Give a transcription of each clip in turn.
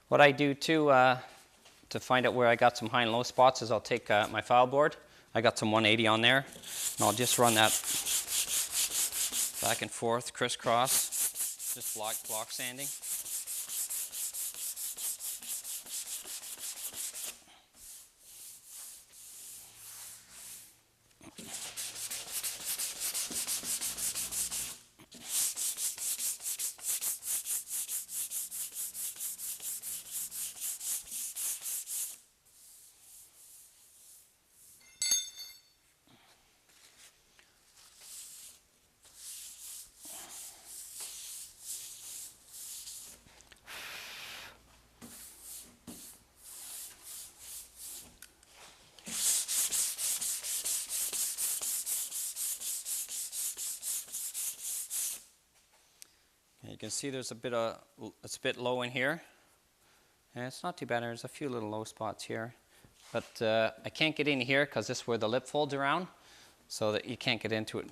What I do too to find out where I got some high and low spots is I'll take my file board. I got some 180 on there, and I'll just run that back and forth, crisscross, just block sanding. You can see there's it's a bit low in here, and it's not too bad. There's a few little low spots here, but I can't get in here because this is where the lip folds around, so that you can't get into it.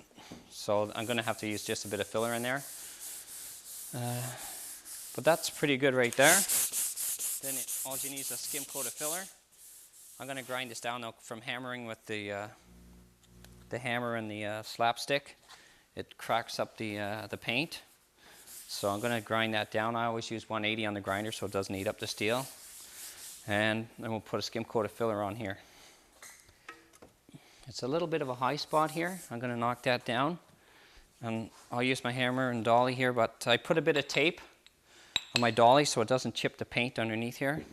So I'm going to have to use just a bit of filler in there, but that's pretty good right there. Then all you need is a skim coat of filler. I'm going to grind this down now from hammering with the hammer and the slapstick. It cracks up the paint. So I'm going to grind that down. I always use 180 on the grinder so it doesn't eat up the steel. And then we'll put a skim coat of filler on here. It's a little bit of a high spot here. I'm going to knock that down. And I'll use my hammer and dolly here, but I put a bit of tape on my dolly so it doesn't chip the paint underneath here.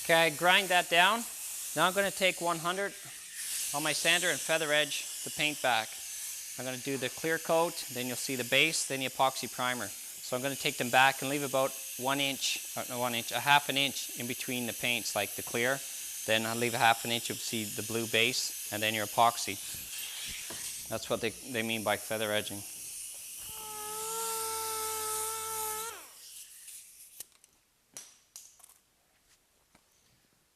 Okay, I grind that down. Now I'm going to take 100 on my sander and feather edge the paint back. I'm going to do the clear coat, then you'll see the base, then the epoxy primer. So I'm going to take them back and leave about 1 inch, a half an inch in between the paints, like the clear. Then I'll leave a half an inch, you'll see the blue base, and then your epoxy. That's what they mean by feather edging.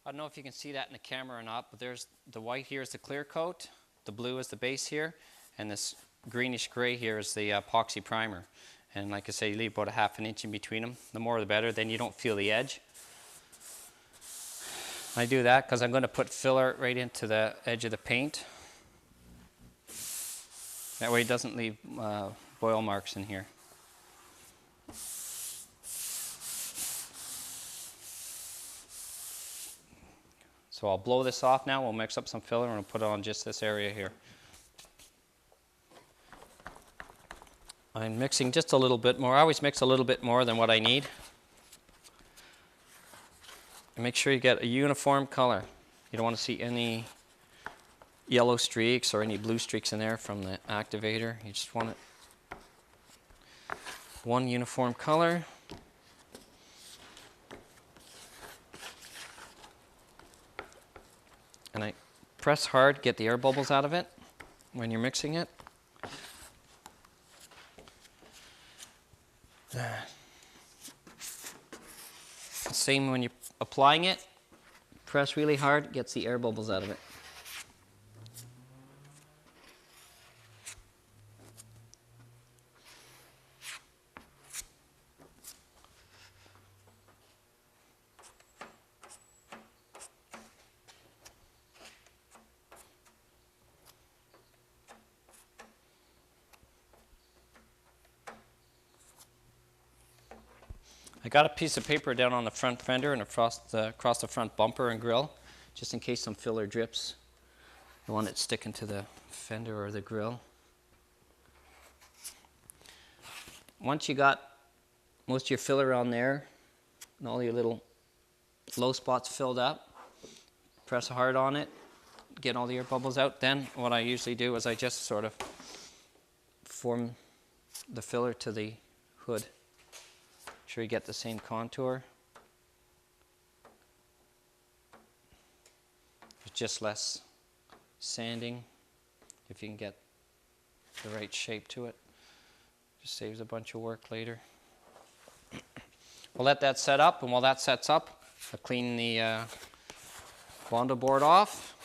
I don't know if you can see that in the camera or not, but there's the white here is the clear coat, the blue is the base here, and this greenish gray here is the epoxy primer. And like I say, you leave about a half an inch in between them. The more the better, then you don't feel the edge. I do that because I'm going to put filler right into the edge of the paint. That way it doesn't leave boil marks in here. So I'll blow this off now, we'll mix up some filler and we'll put it on just this area here. I'm mixing just a little bit more. I always mix a little bit more than what I need. And make sure you get a uniform color. You don't want to see any yellow streaks or any blue streaks in there from the activator. You just want it one uniform color. And I press hard, get the air bubbles out of it when you're mixing it. Same when you're applying it. Press really hard, gets the air bubbles out of it. I got a piece of paper down on the front fender and across the front bumper and grill, just in case some filler drips. The one that's sticking to the fender or the grill. Once you got most of your filler on there and all your little low spots filled up, press hard on it, get all the air bubbles out. Then what I usually do is I just sort of form the filler to the hood. Make sure you get the same contour. There's just less sanding if you can get the right shape to it. Just saves a bunch of work later. We'll let that set up, and while that sets up, I'll clean the Bondo board off.